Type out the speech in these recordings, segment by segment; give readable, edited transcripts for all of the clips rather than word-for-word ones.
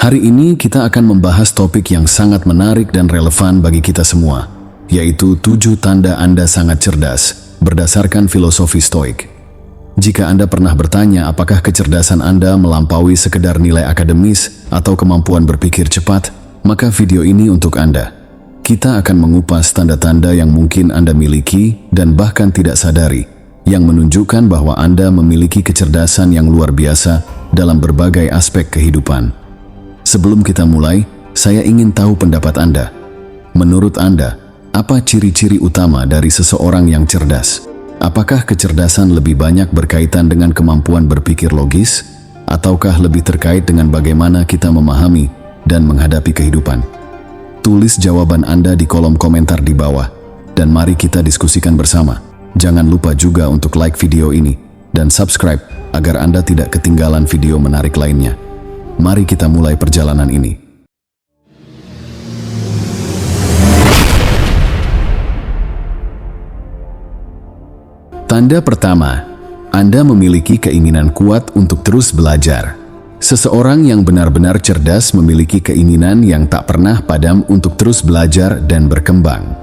Hari ini kita akan membahas topik yang sangat menarik dan relevan bagi kita semua, yaitu 7 tanda Anda sangat cerdas berdasarkan filosofi Stoik. Jika Anda pernah bertanya apakah kecerdasan Anda melampaui sekedar nilai akademis atau kemampuan berpikir cepat, maka video ini untuk Anda. Kita akan mengupas tanda-tanda yang mungkin Anda miliki dan bahkan tidak sadari, yang menunjukkan bahwa Anda memiliki kecerdasan yang luar biasa dalam berbagai aspek kehidupan. Sebelum kita mulai, saya ingin tahu pendapat Anda. Menurut Anda, apa ciri-ciri utama dari seseorang yang cerdas? Apakah kecerdasan lebih banyak berkaitan dengan kemampuan berpikir logis, ataukah lebih terkait dengan bagaimana kita memahami dan menghadapi kehidupan? Tulis jawaban Anda di kolom komentar di bawah, dan mari kita diskusikan bersama. Jangan lupa juga untuk like video ini dan subscribe agar Anda tidak ketinggalan video menarik lainnya. Mari kita mulai perjalanan ini. Tanda pertama, Anda memiliki keinginan kuat untuk terus belajar. Seseorang yang benar-benar cerdas memiliki keinginan yang tak pernah padam untuk terus belajar dan berkembang.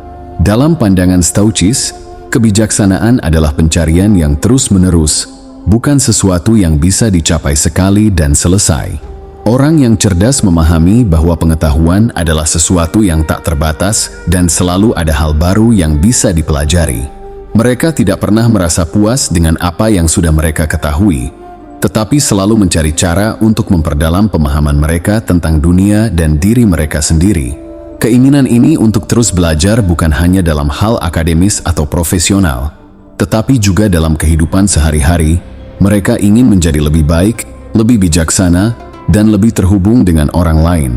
Dalam pandangan Stoicis, kebijaksanaan adalah pencarian yang terus-menerus, bukan sesuatu yang bisa dicapai sekali dan selesai. Orang yang cerdas memahami bahwa pengetahuan adalah sesuatu yang tak terbatas dan selalu ada hal baru yang bisa dipelajari. Mereka tidak pernah merasa puas dengan apa yang sudah mereka ketahui, tetapi selalu mencari cara untuk memperdalam pemahaman mereka tentang dunia dan diri mereka sendiri. Keinginan ini untuk terus belajar bukan hanya dalam hal akademis atau profesional, tetapi juga dalam kehidupan sehari-hari. Mereka ingin menjadi lebih baik, lebih bijaksana, dan lebih terhubung dengan orang lain.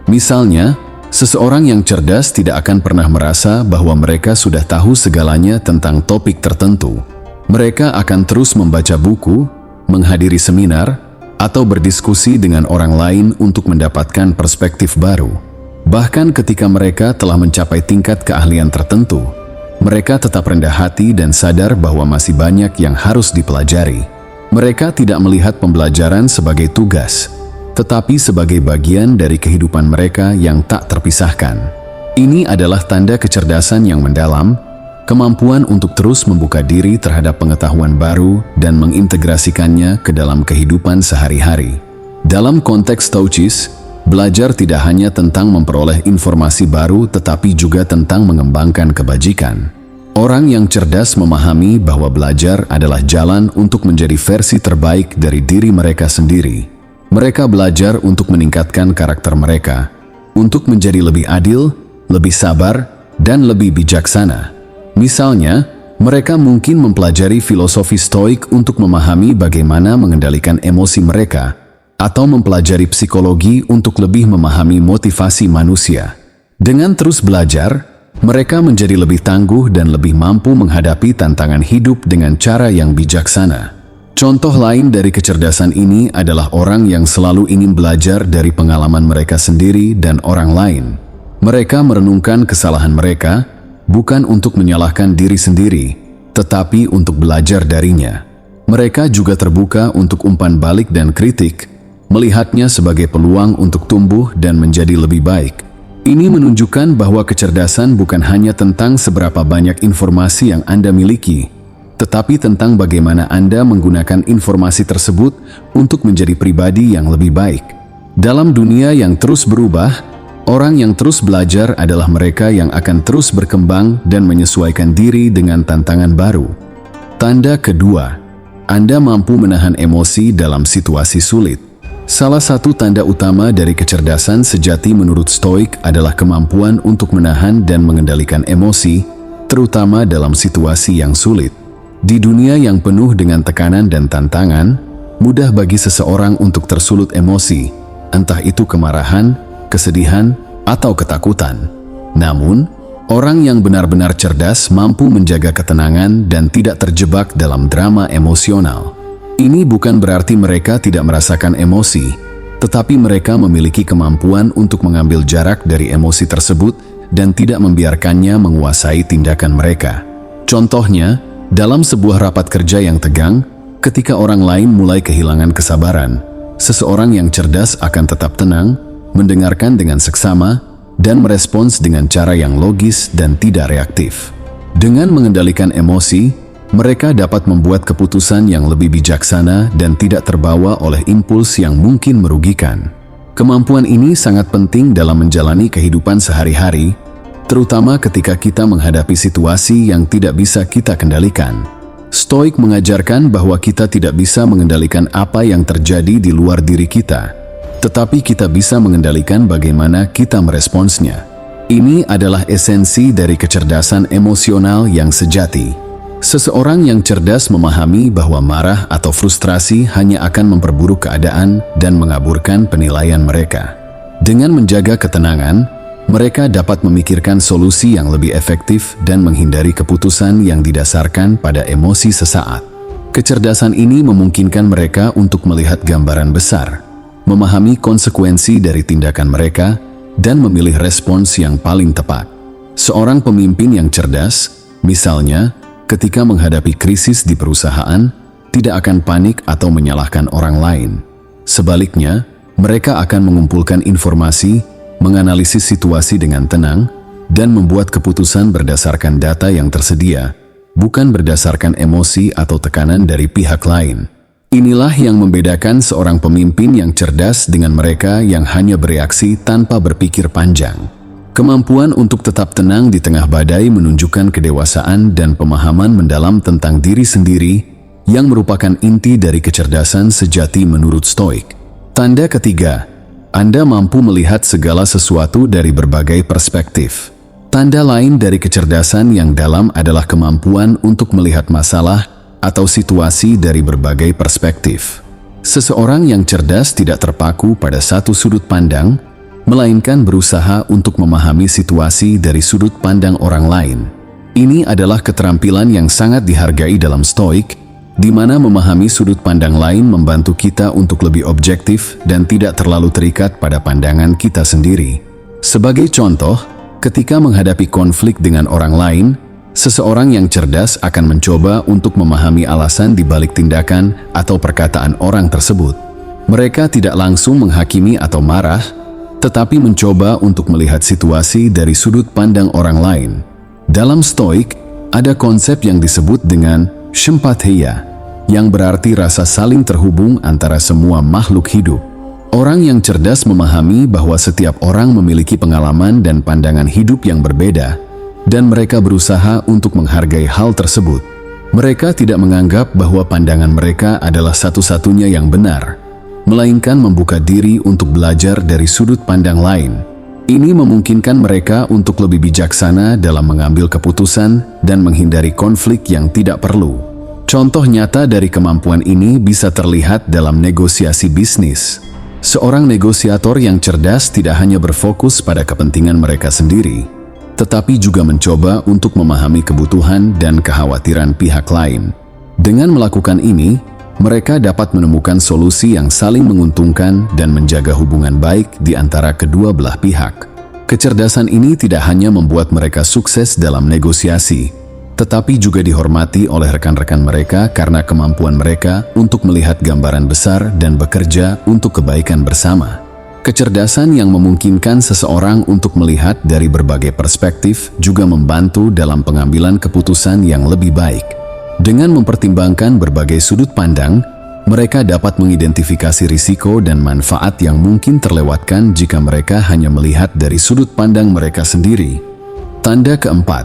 Misalnya, seseorang yang cerdas tidak akan pernah merasa bahwa mereka sudah tahu segalanya tentang topik tertentu. Mereka akan terus membaca buku, menghadiri seminar, atau berdiskusi dengan orang lain untuk mendapatkan perspektif baru. Bahkan ketika mereka telah mencapai tingkat keahlian tertentu, mereka tetap rendah hati dan sadar bahwa masih banyak yang harus dipelajari. Mereka tidak melihat pembelajaran sebagai tugas, tetapi sebagai bagian dari kehidupan mereka yang tak terpisahkan. Ini adalah tanda kecerdasan yang mendalam, kemampuan untuk terus membuka diri terhadap pengetahuan baru dan mengintegrasikannya ke dalam kehidupan sehari-hari. Dalam konteks Stoicis, belajar tidak hanya tentang memperoleh informasi baru tetapi juga tentang mengembangkan kebajikan. Orang yang cerdas memahami bahwa belajar adalah jalan untuk menjadi versi terbaik dari diri mereka sendiri. Mereka belajar untuk meningkatkan karakter mereka, untuk menjadi lebih adil, lebih sabar, dan lebih bijaksana. Misalnya, mereka mungkin mempelajari filosofi Stoik untuk memahami bagaimana mengendalikan emosi mereka, atau mempelajari psikologi untuk lebih memahami motivasi manusia. Dengan terus belajar, mereka menjadi lebih tangguh dan lebih mampu menghadapi tantangan hidup dengan cara yang bijaksana. Contoh lain dari kecerdasan ini adalah orang yang selalu ingin belajar dari pengalaman mereka sendiri dan orang lain. Mereka merenungkan kesalahan mereka, bukan untuk menyalahkan diri sendiri, tetapi untuk belajar darinya. Mereka juga terbuka untuk umpan balik dan kritik, melihatnya sebagai peluang untuk tumbuh dan menjadi lebih baik. Ini menunjukkan bahwa kecerdasan bukan hanya tentang seberapa banyak informasi yang Anda miliki, tetapi tentang bagaimana Anda menggunakan informasi tersebut untuk menjadi pribadi yang lebih baik. Dalam dunia yang terus berubah, orang yang terus belajar adalah mereka yang akan terus berkembang dan menyesuaikan diri dengan tantangan baru. Tanda kedua, Anda mampu menahan emosi dalam situasi sulit. Salah satu tanda utama dari kecerdasan sejati menurut Stoik adalah kemampuan untuk menahan dan mengendalikan emosi, terutama dalam situasi yang sulit. Di dunia yang penuh dengan tekanan dan tantangan, mudah bagi seseorang untuk tersulut emosi, entah itu kemarahan, kesedihan, atau ketakutan. Namun, orang yang benar-benar cerdas mampu menjaga ketenangan dan tidak terjebak dalam drama emosional. Ini bukan berarti mereka tidak merasakan emosi, tetapi mereka memiliki kemampuan untuk mengambil jarak dari emosi tersebut dan tidak membiarkannya menguasai tindakan mereka. Contohnya, dalam sebuah rapat kerja yang tegang, ketika orang lain mulai kehilangan kesabaran, seseorang yang cerdas akan tetap tenang, mendengarkan dengan seksama, dan merespons dengan cara yang logis dan tidak reaktif. Dengan mengendalikan emosi, mereka dapat membuat keputusan yang lebih bijaksana dan tidak terbawa oleh impuls yang mungkin merugikan. Kemampuan ini sangat penting dalam menjalani kehidupan sehari-hari, terutama ketika kita menghadapi situasi yang tidak bisa kita kendalikan. Stoik mengajarkan bahwa kita tidak bisa mengendalikan apa yang terjadi di luar diri kita, tetapi kita bisa mengendalikan bagaimana kita meresponsnya. Ini adalah esensi dari kecerdasan emosional yang sejati. Seseorang yang cerdas memahami bahwa marah atau frustrasi hanya akan memperburuk keadaan dan mengaburkan penilaian mereka. Dengan menjaga ketenangan, mereka dapat memikirkan solusi yang lebih efektif dan menghindari keputusan yang didasarkan pada emosi sesaat. Kecerdasan ini memungkinkan mereka untuk melihat gambaran besar, memahami konsekuensi dari tindakan mereka, dan memilih respons yang paling tepat. Seorang pemimpin yang cerdas, misalnya, ketika menghadapi krisis di perusahaan, tidak akan panik atau menyalahkan orang lain. Sebaliknya, mereka akan mengumpulkan informasi, menganalisis situasi dengan tenang, dan membuat keputusan berdasarkan data yang tersedia, bukan berdasarkan emosi atau tekanan dari pihak lain. Inilah yang membedakan seorang pemimpin yang cerdas dengan mereka yang hanya bereaksi tanpa berpikir panjang. Kemampuan untuk tetap tenang di tengah badai menunjukkan kedewasaan dan pemahaman mendalam tentang diri sendiri yang merupakan inti dari kecerdasan sejati menurut Stoik. Tanda ketiga, Anda mampu melihat segala sesuatu dari berbagai perspektif. Tanda lain dari kecerdasan yang dalam adalah kemampuan untuk melihat masalah atau situasi dari berbagai perspektif. Seseorang yang cerdas tidak terpaku pada satu sudut pandang, melainkan berusaha untuk memahami situasi dari sudut pandang orang lain. Ini adalah keterampilan yang sangat dihargai dalam Stoik, di mana memahami sudut pandang lain membantu kita untuk lebih objektif dan tidak terlalu terikat pada pandangan kita sendiri. Sebagai contoh, ketika menghadapi konflik dengan orang lain, seseorang yang cerdas akan mencoba untuk memahami alasan di balik tindakan atau perkataan orang tersebut. Mereka tidak langsung menghakimi atau marah, tetapi mencoba untuk melihat situasi dari sudut pandang orang lain. Dalam Stoik, ada konsep yang disebut dengan sympatheia, yang berarti rasa saling terhubung antara semua makhluk hidup. Orang yang cerdas memahami bahwa setiap orang memiliki pengalaman dan pandangan hidup yang berbeda, dan mereka berusaha untuk menghargai hal tersebut. Mereka tidak menganggap bahwa pandangan mereka adalah satu-satunya yang benar, melainkan membuka diri untuk belajar dari sudut pandang lain. Ini memungkinkan mereka untuk lebih bijaksana dalam mengambil keputusan dan menghindari konflik yang tidak perlu. Contoh nyata dari kemampuan ini bisa terlihat dalam negosiasi bisnis. Seorang negosiator yang cerdas tidak hanya berfokus pada kepentingan mereka sendiri, tetapi juga mencoba untuk memahami kebutuhan dan kekhawatiran pihak lain. Dengan melakukan ini, mereka dapat menemukan solusi yang saling menguntungkan dan menjaga hubungan baik di antara kedua belah pihak. Kecerdasan ini tidak hanya membuat mereka sukses dalam negosiasi, tetapi juga dihormati oleh rekan-rekan mereka karena kemampuan mereka untuk melihat gambaran besar dan bekerja untuk kebaikan bersama. Kecerdasan yang memungkinkan seseorang untuk melihat dari berbagai perspektif juga membantu dalam pengambilan keputusan yang lebih baik. Dengan mempertimbangkan berbagai sudut pandang, mereka dapat mengidentifikasi risiko dan manfaat yang mungkin terlewatkan jika mereka hanya melihat dari sudut pandang mereka sendiri. Tanda keempat,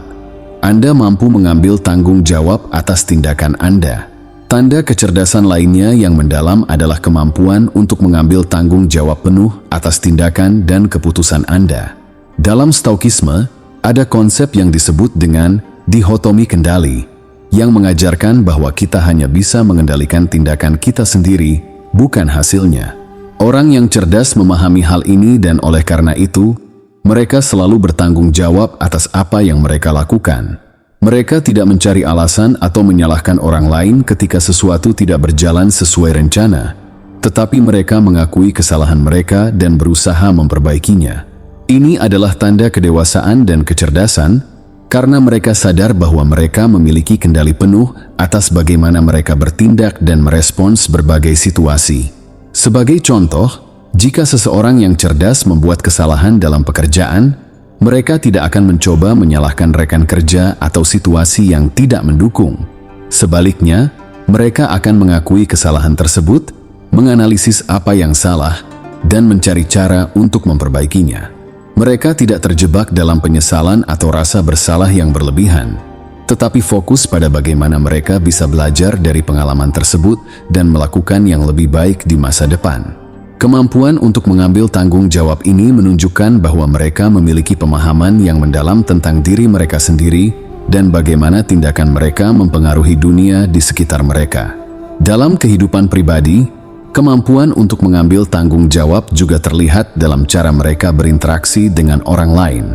Anda mampu mengambil tanggung jawab atas tindakan Anda. Tanda kecerdasan lainnya yang mendalam adalah kemampuan untuk mengambil tanggung jawab penuh atas tindakan dan keputusan Anda. Dalam Stoikisme, ada konsep yang disebut dengan dihotomi kendali, yang mengajarkan bahwa kita hanya bisa mengendalikan tindakan kita sendiri, bukan hasilnya. Orang yang cerdas memahami hal ini dan oleh karena itu, mereka selalu bertanggung jawab atas apa yang mereka lakukan. Mereka tidak mencari alasan atau menyalahkan orang lain ketika sesuatu tidak berjalan sesuai rencana, tetapi mereka mengakui kesalahan mereka dan berusaha memperbaikinya. Ini adalah tanda kedewasaan dan kecerdasan, karena mereka sadar bahwa mereka memiliki kendali penuh atas bagaimana mereka bertindak dan merespons berbagai situasi. Sebagai contoh, Jika seseorang yang cerdas membuat kesalahan dalam pekerjaan, mereka tidak akan mencoba menyalahkan rekan kerja atau situasi yang tidak mendukung. Sebaliknya, mereka akan mengakui kesalahan tersebut, menganalisis apa yang salah, dan mencari cara untuk memperbaikinya. Mereka tidak terjebak dalam penyesalan atau rasa bersalah yang berlebihan, tetapi fokus pada bagaimana mereka bisa belajar dari pengalaman tersebut dan melakukan yang lebih baik di masa depan. Kemampuan untuk mengambil tanggung jawab ini menunjukkan bahwa mereka memiliki pemahaman yang mendalam tentang diri mereka sendiri dan bagaimana tindakan mereka mempengaruhi dunia di sekitar mereka. Dalam kehidupan pribadi, kemampuan untuk mengambil tanggung jawab juga terlihat dalam cara mereka berinteraksi dengan orang lain.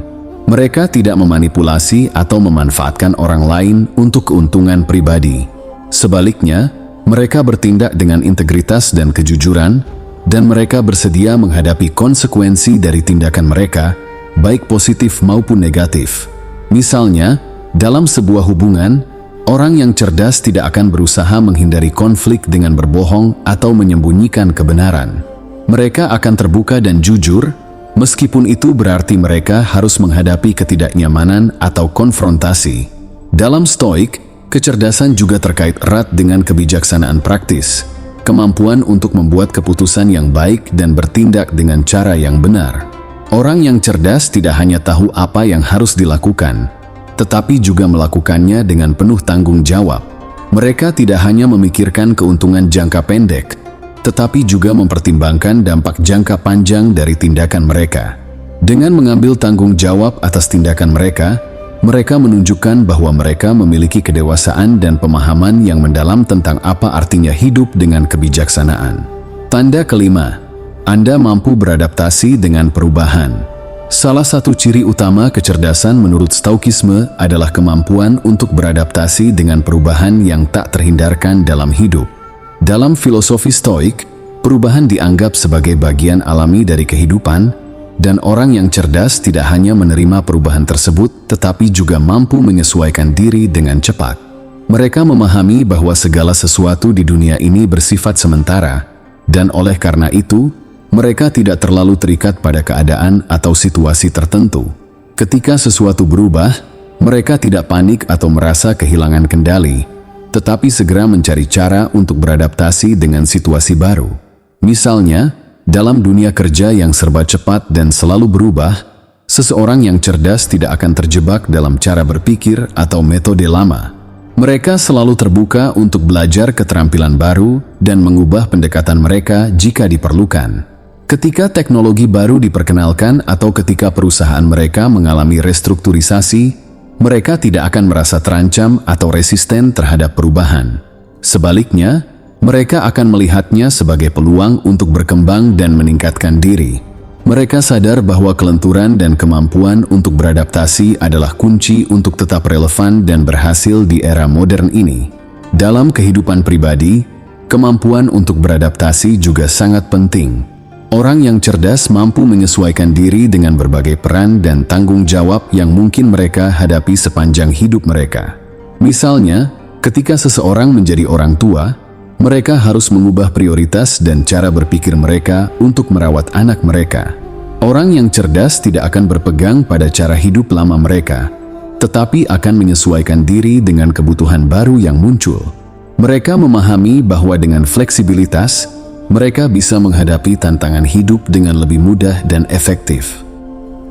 Mereka tidak memanipulasi atau memanfaatkan orang lain untuk keuntungan pribadi. Sebaliknya, mereka bertindak dengan integritas dan kejujuran, dan mereka bersedia menghadapi konsekuensi dari tindakan mereka, baik positif maupun negatif. Misalnya, dalam sebuah hubungan, orang yang cerdas tidak akan berusaha menghindari konflik dengan berbohong atau menyembunyikan kebenaran. Mereka akan terbuka dan jujur, meskipun itu berarti mereka harus menghadapi ketidaknyamanan atau konfrontasi. Dalam Stoik, kecerdasan juga terkait erat dengan kebijaksanaan praktis. Kemampuan untuk membuat keputusan yang baik dan bertindak dengan cara yang benar. Orang yang cerdas tidak hanya tahu apa yang harus dilakukan, tetapi juga melakukannya dengan penuh tanggung jawab. Mereka tidak hanya memikirkan keuntungan jangka pendek, tetapi juga mempertimbangkan dampak jangka panjang dari tindakan mereka. Dengan mengambil tanggung jawab atas tindakan mereka, mereka menunjukkan bahwa mereka memiliki kedewasaan dan pemahaman yang mendalam tentang apa artinya hidup dengan kebijaksanaan. Tanda kelima, Anda mampu beradaptasi dengan perubahan. Salah satu ciri utama kecerdasan menurut Stoikisme adalah kemampuan untuk beradaptasi dengan perubahan yang tak terhindarkan dalam hidup. Dalam filosofi Stoik, perubahan dianggap sebagai bagian alami dari kehidupan, dan orang yang cerdas tidak hanya menerima perubahan tersebut, tetapi juga mampu menyesuaikan diri dengan cepat. Mereka memahami bahwa segala sesuatu di dunia ini bersifat sementara, dan oleh karena itu, mereka tidak terlalu terikat pada keadaan atau situasi tertentu. Ketika sesuatu berubah, mereka tidak panik atau merasa kehilangan kendali, tetapi segera mencari cara untuk beradaptasi dengan situasi baru. Misalnya, dalam dunia kerja yang serba cepat dan selalu berubah, seseorang yang cerdas tidak akan terjebak dalam cara berpikir atau metode lama. Mereka selalu terbuka untuk belajar keterampilan baru dan mengubah pendekatan mereka jika diperlukan. Ketika teknologi baru diperkenalkan atau ketika perusahaan mereka mengalami restrukturisasi, mereka tidak akan merasa terancam atau resisten terhadap perubahan. Sebaliknya, mereka akan melihatnya sebagai peluang untuk berkembang dan meningkatkan diri. Mereka sadar bahwa kelenturan dan kemampuan untuk beradaptasi adalah kunci untuk tetap relevan dan berhasil di era modern ini. Dalam kehidupan pribadi, kemampuan untuk beradaptasi juga sangat penting. Orang yang cerdas mampu menyesuaikan diri dengan berbagai peran dan tanggung jawab yang mungkin mereka hadapi sepanjang hidup mereka. Misalnya, ketika seseorang menjadi orang tua, mereka harus mengubah prioritas dan cara berpikir mereka untuk merawat anak mereka. Orang yang cerdas tidak akan berpegang pada cara hidup lama mereka, tetapi akan menyesuaikan diri dengan kebutuhan baru yang muncul. Mereka memahami bahwa dengan fleksibilitas, mereka bisa menghadapi tantangan hidup dengan lebih mudah dan efektif.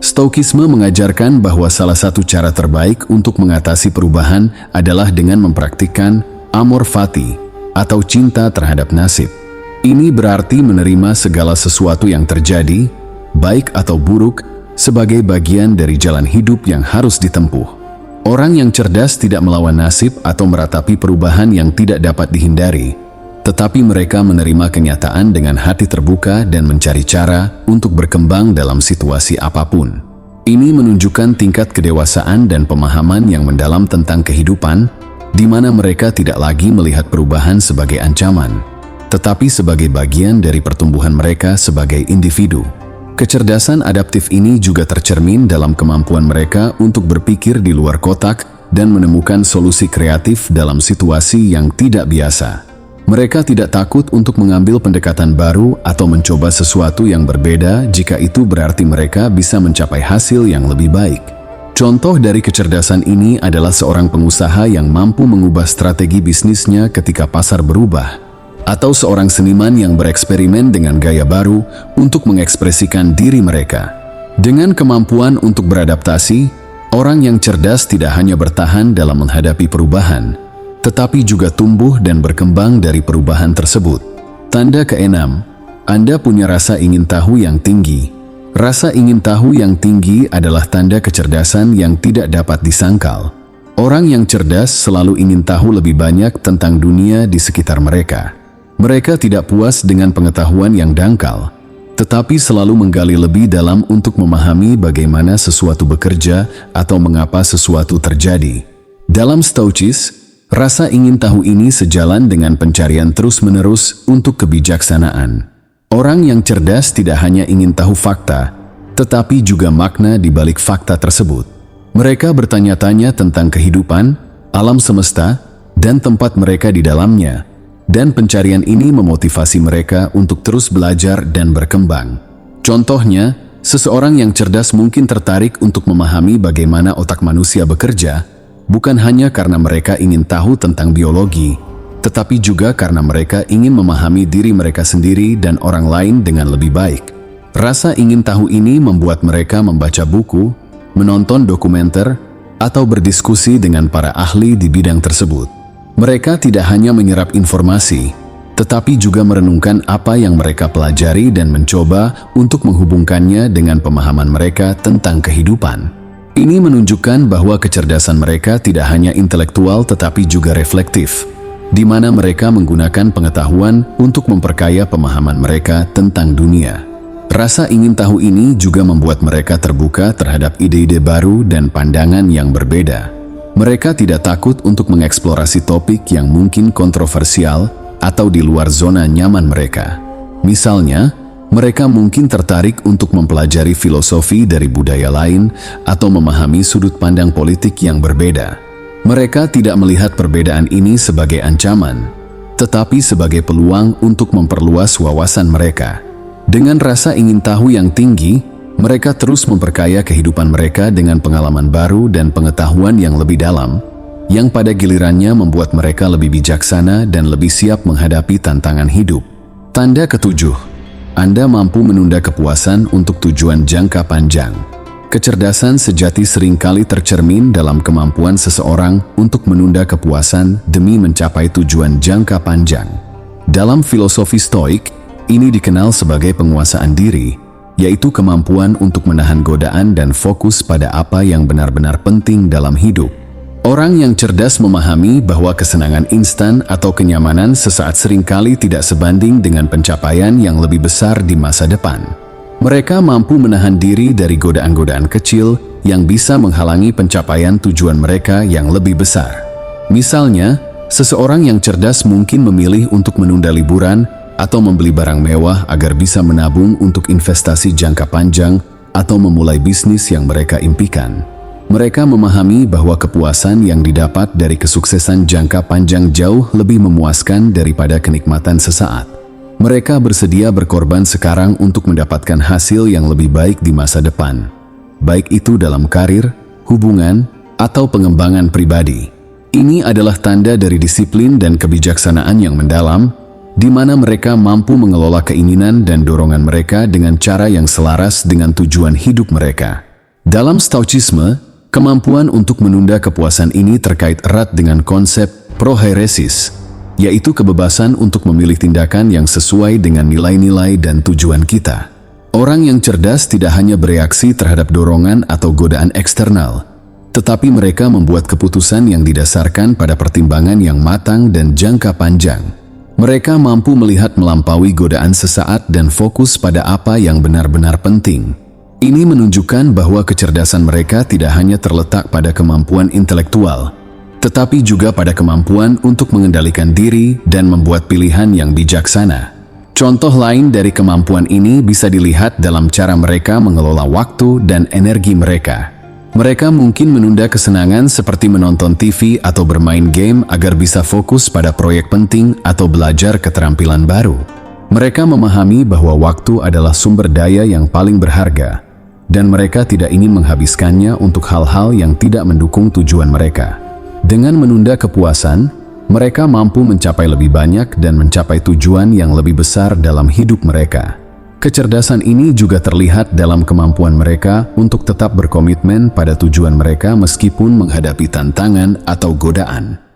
Stoikisme mengajarkan bahwa salah satu cara terbaik untuk mengatasi perubahan adalah dengan mempraktikkan amor fati, atau cinta terhadap nasib. Ini berarti menerima segala sesuatu yang terjadi, baik atau buruk, sebagai bagian dari jalan hidup yang harus ditempuh. Orang yang cerdas tidak melawan nasib atau meratapi perubahan yang tidak dapat dihindari, tetapi mereka menerima kenyataan dengan hati terbuka dan mencari cara untuk berkembang dalam situasi apapun. Ini menunjukkan tingkat kedewasaan dan pemahaman yang mendalam tentang kehidupan, di mana mereka tidak lagi melihat perubahan sebagai ancaman, tetapi sebagai bagian dari pertumbuhan mereka sebagai individu. Kecerdasan adaptif ini juga tercermin dalam kemampuan mereka untuk berpikir di luar kotak dan menemukan solusi kreatif dalam situasi yang tidak biasa. Mereka tidak takut untuk mengambil pendekatan baru atau mencoba sesuatu yang berbeda jika itu berarti mereka bisa mencapai hasil yang lebih baik. Contoh dari kecerdasan ini adalah seorang pengusaha yang mampu mengubah strategi bisnisnya ketika pasar berubah, atau seorang seniman yang bereksperimen dengan gaya baru untuk mengekspresikan diri mereka. Dengan kemampuan untuk beradaptasi, orang yang cerdas tidak hanya bertahan dalam menghadapi perubahan, tetapi juga tumbuh dan berkembang dari perubahan tersebut. Tanda keenam, Anda punya rasa ingin tahu yang tinggi. Rasa ingin tahu yang tinggi adalah tanda kecerdasan yang tidak dapat disangkal. Orang yang cerdas selalu ingin tahu lebih banyak tentang dunia di sekitar mereka. Mereka tidak puas dengan pengetahuan yang dangkal, tetapi selalu menggali lebih dalam untuk memahami bagaimana sesuatu bekerja atau mengapa sesuatu terjadi. Dalam Stoicis, rasa ingin tahu ini sejalan dengan pencarian terus-menerus untuk kebijaksanaan. Orang yang cerdas tidak hanya ingin tahu fakta, tetapi juga makna di balik fakta tersebut. Mereka bertanya-tanya tentang kehidupan, alam semesta, dan tempat mereka di dalamnya, dan pencarian ini memotivasi mereka untuk terus belajar dan berkembang. Contohnya, seseorang yang cerdas mungkin tertarik untuk memahami bagaimana otak manusia bekerja, bukan hanya karena mereka ingin tahu tentang biologi, tetapi juga karena mereka ingin memahami diri mereka sendiri dan orang lain dengan lebih baik. Rasa ingin tahu ini membuat mereka membaca buku, menonton dokumenter, atau berdiskusi dengan para ahli di bidang tersebut. Mereka tidak hanya menyerap informasi, tetapi juga merenungkan apa yang mereka pelajari dan mencoba untuk menghubungkannya dengan pemahaman mereka tentang kehidupan. Ini menunjukkan bahwa kecerdasan mereka tidak hanya intelektual tetapi juga reflektif, di mana mereka menggunakan pengetahuan untuk memperkaya pemahaman mereka tentang dunia. Rasa ingin tahu ini juga membuat mereka terbuka terhadap ide-ide baru dan pandangan yang berbeda. Mereka tidak takut untuk mengeksplorasi topik yang mungkin kontroversial atau di luar zona nyaman mereka. Misalnya, mereka mungkin tertarik untuk mempelajari filosofi dari budaya lain atau memahami sudut pandang politik yang berbeda. Mereka tidak melihat perbedaan ini sebagai ancaman, tetapi sebagai peluang untuk memperluas wawasan mereka. Dengan rasa ingin tahu yang tinggi, mereka terus memperkaya kehidupan mereka dengan pengalaman baru dan pengetahuan yang lebih dalam, yang pada gilirannya membuat mereka lebih bijaksana dan lebih siap menghadapi tantangan hidup. Tanda ketujuh, Anda mampu menunda kepuasan untuk tujuan jangka panjang. Kecerdasan sejati seringkali tercermin dalam kemampuan seseorang untuk menunda kepuasan demi mencapai tujuan jangka panjang. Dalam filosofi Stoik, ini dikenal sebagai penguasaan diri, yaitu kemampuan untuk menahan godaan dan fokus pada apa yang benar-benar penting dalam hidup. Orang yang cerdas memahami bahwa kesenangan instan atau kenyamanan sesaat seringkali tidak sebanding dengan pencapaian yang lebih besar di masa depan. Mereka mampu menahan diri dari godaan-godaan kecil yang bisa menghalangi pencapaian tujuan mereka yang lebih besar. Misalnya, seseorang yang cerdas mungkin memilih untuk menunda liburan atau membeli barang mewah agar bisa menabung untuk investasi jangka panjang atau memulai bisnis yang mereka impikan. Mereka memahami bahwa kepuasan yang didapat dari kesuksesan jangka panjang jauh lebih memuaskan daripada kenikmatan sesaat. Mereka bersedia berkorban sekarang untuk mendapatkan hasil yang lebih baik di masa depan, baik itu dalam karir, hubungan, atau pengembangan pribadi. Ini adalah tanda dari disiplin dan kebijaksanaan yang mendalam, di mana mereka mampu mengelola keinginan dan dorongan mereka dengan cara yang selaras dengan tujuan hidup mereka. Dalam Stoicisme, kemampuan untuk menunda kepuasan ini terkait erat dengan konsep prohairesis, yaitu kebebasan untuk memilih tindakan yang sesuai dengan nilai-nilai dan tujuan kita. Orang yang cerdas tidak hanya bereaksi terhadap dorongan atau godaan eksternal, tetapi mereka membuat keputusan yang didasarkan pada pertimbangan yang matang dan jangka panjang. Mereka mampu melihat melampaui godaan sesaat dan fokus pada apa yang benar-benar penting. Ini menunjukkan bahwa kecerdasan mereka tidak hanya terletak pada kemampuan intelektual, tetapi juga pada kemampuan untuk mengendalikan diri dan membuat pilihan yang bijaksana. Contoh lain dari kemampuan ini bisa dilihat dalam cara mereka mengelola waktu dan energi mereka. Mereka mungkin menunda kesenangan seperti menonton TV atau bermain game agar bisa fokus pada proyek penting atau belajar keterampilan baru. Mereka memahami bahwa waktu adalah sumber daya yang paling berharga, dan mereka tidak ingin menghabiskannya untuk hal-hal yang tidak mendukung tujuan mereka. Dengan menunda kepuasan, mereka mampu mencapai lebih banyak dan mencapai tujuan yang lebih besar dalam hidup mereka. Kecerdasan ini juga terlihat dalam kemampuan mereka untuk tetap berkomitmen pada tujuan mereka meskipun menghadapi tantangan atau godaan.